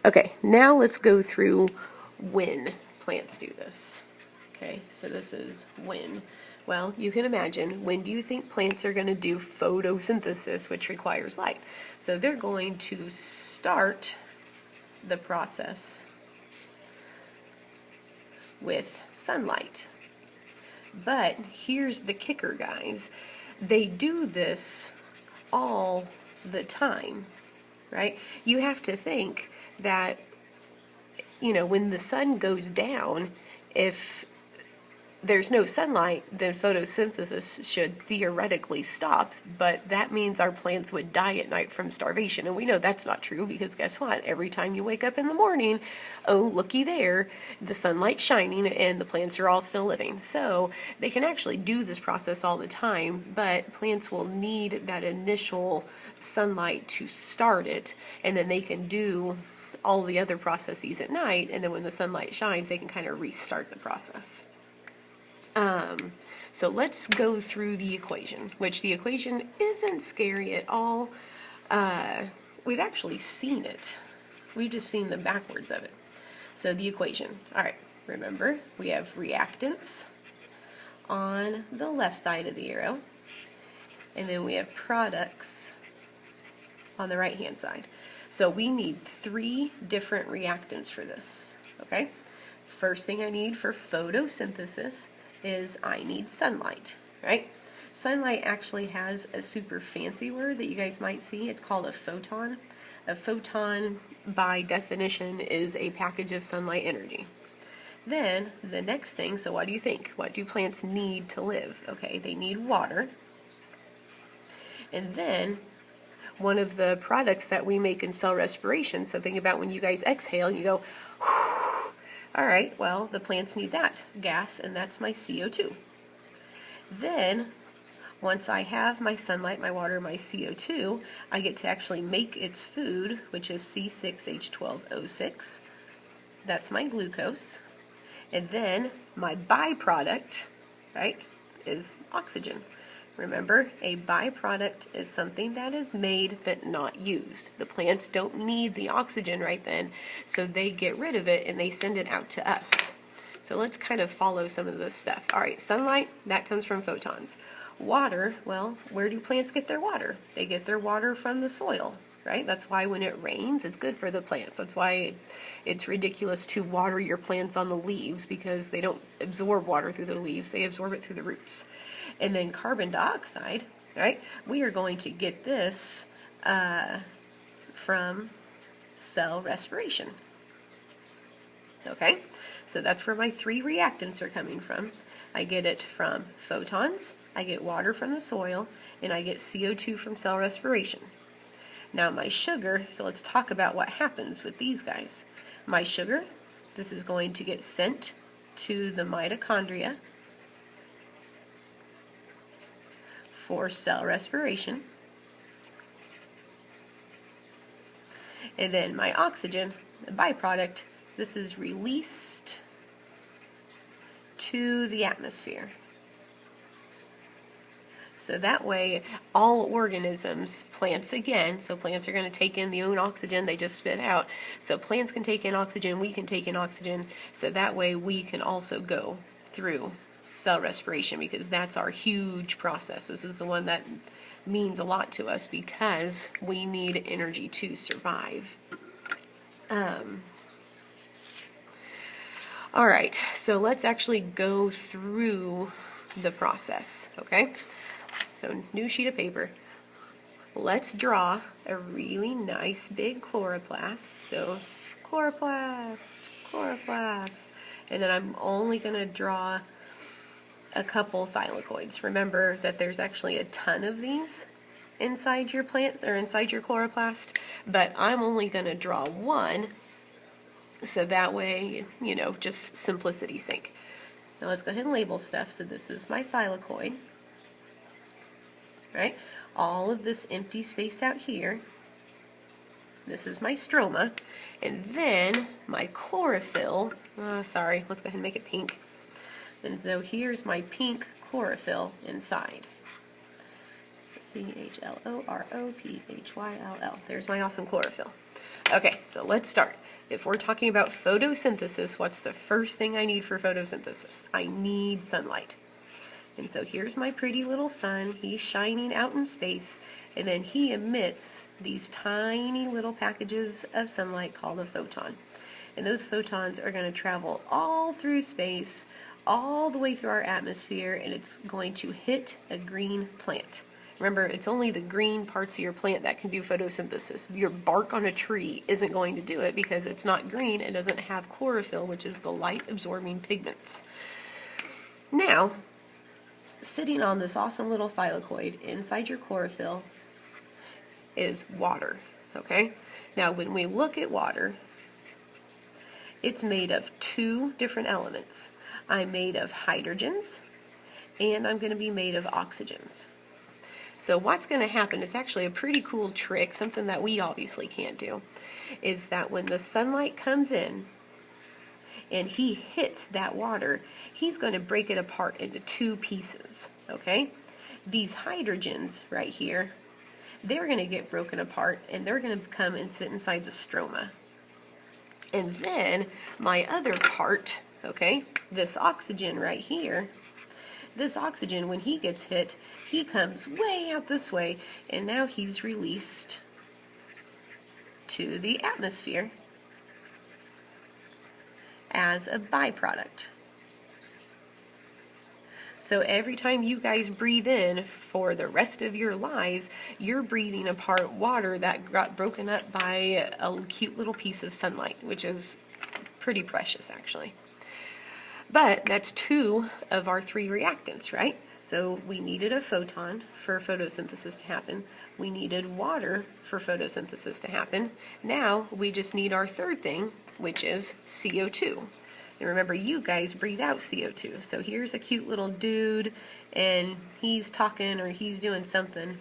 Okay, now let's go through when plants do this. Okay, so this is when. Well, you can imagine, when do you think plants are going to do photosynthesis, which requires light? So they're going to start the process with sunlight. But here's the kicker, guys. They do this all the time, right? You have to think that, when the sun goes down, if there's no sunlight, then photosynthesis should theoretically stop, but that means our plants would die at night from starvation. And we know that's not true, because guess what? Every time you wake up in the morning, oh, looky there, the sunlight's shining and the plants are all still living. So they can actually do this process all the time, but plants will need that initial sunlight to start it, and then they can do all the other processes at night, and then when the sunlight shines, they can kind of restart the process. So let's go through the equation, which the equation isn't scary at all. We've actually seen it. We've just seen the backwards of it. So the equation, all right, remember, we have reactants on the left side of the arrow, and then we have products on the right-hand side. So we need 3 different reactants for this, okay? First thing I need for photosynthesis is I need sunlight, right? Sunlight actually has a super fancy word that you guys might see. It's called a photon. A photon, by definition, is a package of sunlight energy. Then, the next thing, so what do you think? What do plants need to live? Okay, they need water. And then, one of the products that we make in cell respiration, so think about when you guys exhale, you go, whew. All right, well, the plants need that gas, and that's my CO2. Then, once I have my sunlight, my water, my CO2, I get to actually make its food, which is C6H12O6. That's my glucose. And then my byproduct, right, is oxygen. Remember, a byproduct is something that is made but not used. The plants don't need the oxygen right then, so they get rid of it and they send it out to us. So let's kind of follow some of this stuff. All right, sunlight, that comes from photons. Water, well, where do plants get their water? They get their water from the soil, right? That's why when it rains, it's good for the plants. That's why it's ridiculous to water your plants on the leaves, because they don't absorb water through the leaves, they absorb it through the roots. And then carbon dioxide, right? We are going to get this from cell respiration. Okay, so that's where my 3 reactants are coming from. I get it from photons, I get water from the soil, and I get CO2 from cell respiration. Now my sugar, so let's talk about what happens with these guys. My sugar, this is going to get sent to the mitochondria for cell respiration. And then my oxygen, the byproduct, this is released to the atmosphere. So that way, all organisms, plants again, so plants are going to take in the own oxygen they just spit out. So plants can take in oxygen, we can take in oxygen, so that way we can also go through cell respiration, because that's our huge process. This is the one that means a lot to us because we need energy to survive. All right, so let's actually go through the process, okay? So new sheet of paper. Let's draw a really nice big chloroplast. So chloroplast, chloroplast, and then I'm only going to draw a couple thylakoids. Remember that there's actually a ton of these inside your plants, or inside your chloroplast, but I'm only going to draw one, so that way, just simplicity's sake. Now let's go ahead and label stuff. So this is my thylakoid, right? All of this empty space out here, this is my stroma, and then my chlorophyll, sorry, let's go ahead and make it pink. And so here's my pink chlorophyll inside. So CHLOROPHYLL. There's my awesome chlorophyll. Okay, so let's start. if we're talking about photosynthesis, what's the first thing I need for photosynthesis? I need sunlight. And so here's my pretty little sun. He's shining out in space, and then he emits these tiny little packages of sunlight called a photon. And those photons are going to travel all through space, all the way through our atmosphere, and it's going to hit a green plant. Remember, it's only the green parts of your plant that can do photosynthesis. Your bark on a tree isn't going to do it because it's not green and doesn't have chlorophyll, which is the light-absorbing pigments. Now, sitting on this awesome little thylakoid inside your chlorophyll is water, okay? Now, when we look at water, it's made of two different elements. I'm made of hydrogens, and I'm going to be made of oxygens. So what's going to happen, it's actually a pretty cool trick, something that we obviously can't do, is that when the sunlight comes in and he hits that water, he's going to break it apart into two pieces, okay? These hydrogens right here, they're going to get broken apart, and they're going to come and sit inside the stroma. And then my other part, okay, this oxygen right here, this oxygen, when he gets hit, he comes way out this way, and now he's released to the atmosphere as a byproduct. So every time you guys breathe in for the rest of your lives, you're breathing apart water that got broken up by a cute little piece of sunlight, which is pretty precious actually. But that's two of our three reactants, right? So we needed a photon for photosynthesis to happen. We needed water for photosynthesis to happen. Now we just need our third thing, which is CO2. And remember, you guys breathe out CO2. So here's a cute little dude, and he's talking or he's doing something,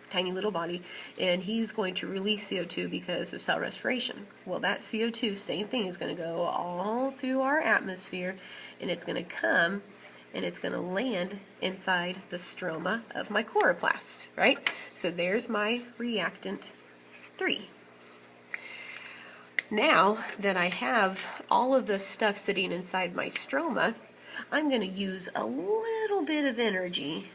tiny little body, and he's going to release CO2 because of cell respiration. Well, that CO2, same thing, is going to go all through our atmosphere, and it's going to come and it's going to land inside the stroma of my chloroplast, right? So there's my reactant 3. Now that I have all of this stuff sitting inside my stroma, I'm going to use a little bit of energy,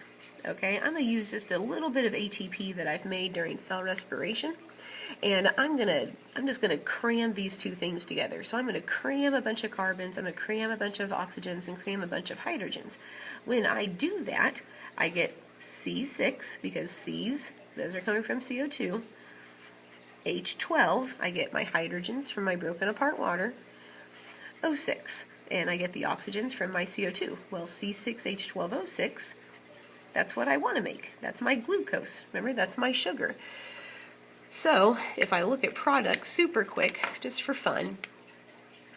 okay? I'm going to use just a little bit of ATP that I've made during cell respiration, and I'm just going to cram these two things together. So I'm going to cram a bunch of carbons, I'm going to cram a bunch of oxygens, and cram a bunch of hydrogens. When I do that, I get C6, because C's, those are coming from CO2, H12, I get my hydrogens from my broken apart water, O6, and I get the oxygens from my CO2. Well, C6H12O6, that's what I want to make. That's my glucose. Remember, that's my sugar. So if I look at products super quick, just for fun,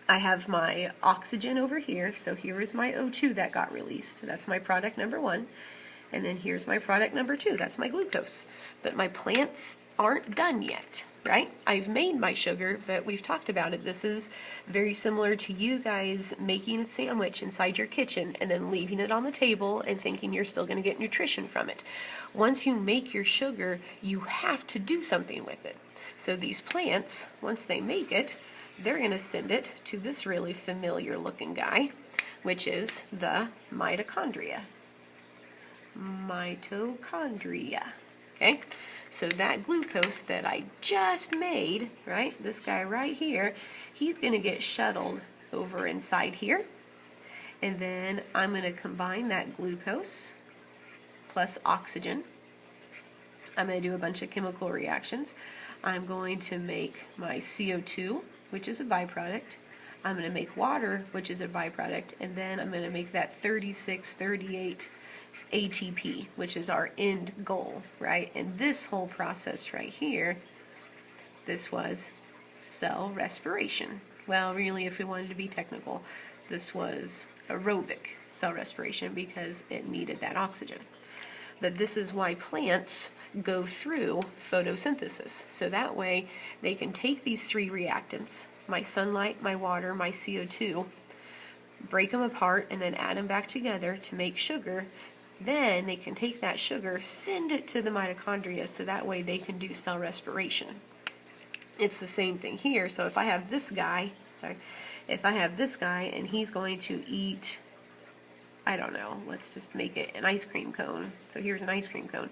I have my oxygen over here. So here is my O2 that got released. That's my product number 1. And then here's my product number 2. That's my glucose. But my plants aren't done yet, right? I've made my sugar, but we've talked about it. This is very similar to you guys making a sandwich inside your kitchen and then leaving it on the table and thinking you're still going to get nutrition from it. Once you make your sugar, you have to do something with it. So these plants, once they make it, they're going to send it to this really familiar looking guy, which is the mitochondria. Mitochondria, okay? So that glucose that I just made, right, this guy right here, he's going to get shuttled over inside here. And then I'm going to combine that glucose plus oxygen. I'm going to do a bunch of chemical reactions. I'm going to make my CO2, which is a byproduct. I'm going to make water, which is a byproduct. And then I'm going to make that 36, 38 ATP, which is our end goal, right? And this whole process right here, this was cell respiration. Well, really, if we wanted to be technical, this was aerobic cell respiration because it needed that oxygen. But this is why plants go through photosynthesis. So that way they can take these three reactants, my sunlight, my water, my CO2, break them apart and then add them back together to make sugar. Then they can take that sugar, send it to the mitochondria, so that way they can do cell respiration. It's the same thing here. So if I have this guy, if I have this guy and he's going to eat, I don't know, let's just make it an ice cream cone. So here's an ice cream cone.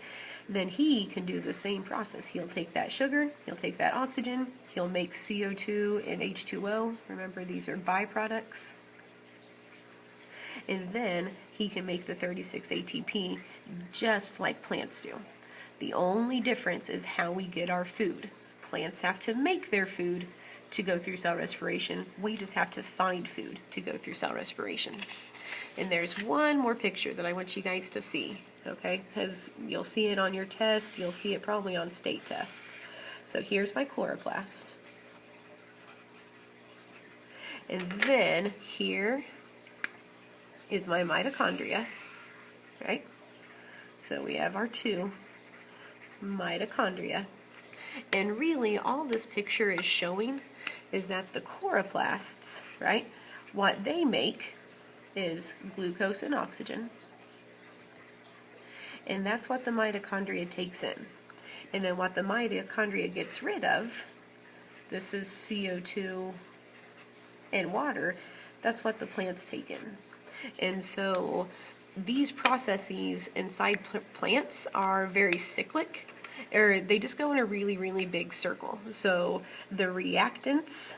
Then he can do the same process. He'll take that sugar, he'll take that oxygen, he'll make CO2 and H2O. Remember, these are byproducts. And then he can make the 36 ATP just like plants do. The only difference is how we get our food. Plants have to make their food to go through cell respiration. We just have to find food to go through cell respiration. And there's one more picture that I want you guys to see, okay? Because you'll see it on your test, you'll see it probably on state tests. So here's my chloroplast. And then here is my mitochondria, right? So we have our two mitochondria. And really all this picture is showing is that the chloroplasts, right, what they make is glucose and oxygen. And that's what the mitochondria takes in. And then what the mitochondria gets rid of, this is CO2 and water, that's what the plants take in. And so these processes inside plants are very cyclic, or they just go in a really, really big circle. So the reactants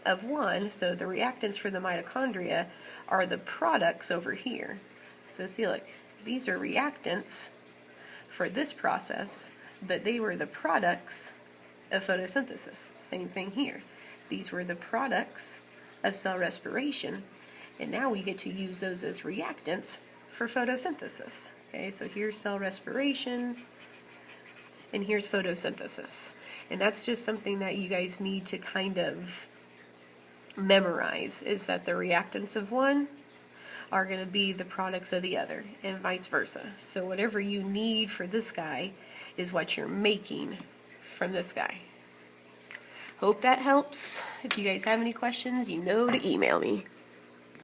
of one, so the reactants for the mitochondria are the products over here. So see, look, these are reactants for this process, but they were the products of photosynthesis. Same thing here. These were the products of cell respiration, and now we get to use those as reactants for photosynthesis. Okay, so here's cell respiration, and here's photosynthesis. And that's just something that you guys need to kind of memorize, is that the reactants of one are going to be the products of the other, and vice versa. So whatever you need for this guy is what you're making from this guy. Hope that helps. If you guys have any questions, you know to email me.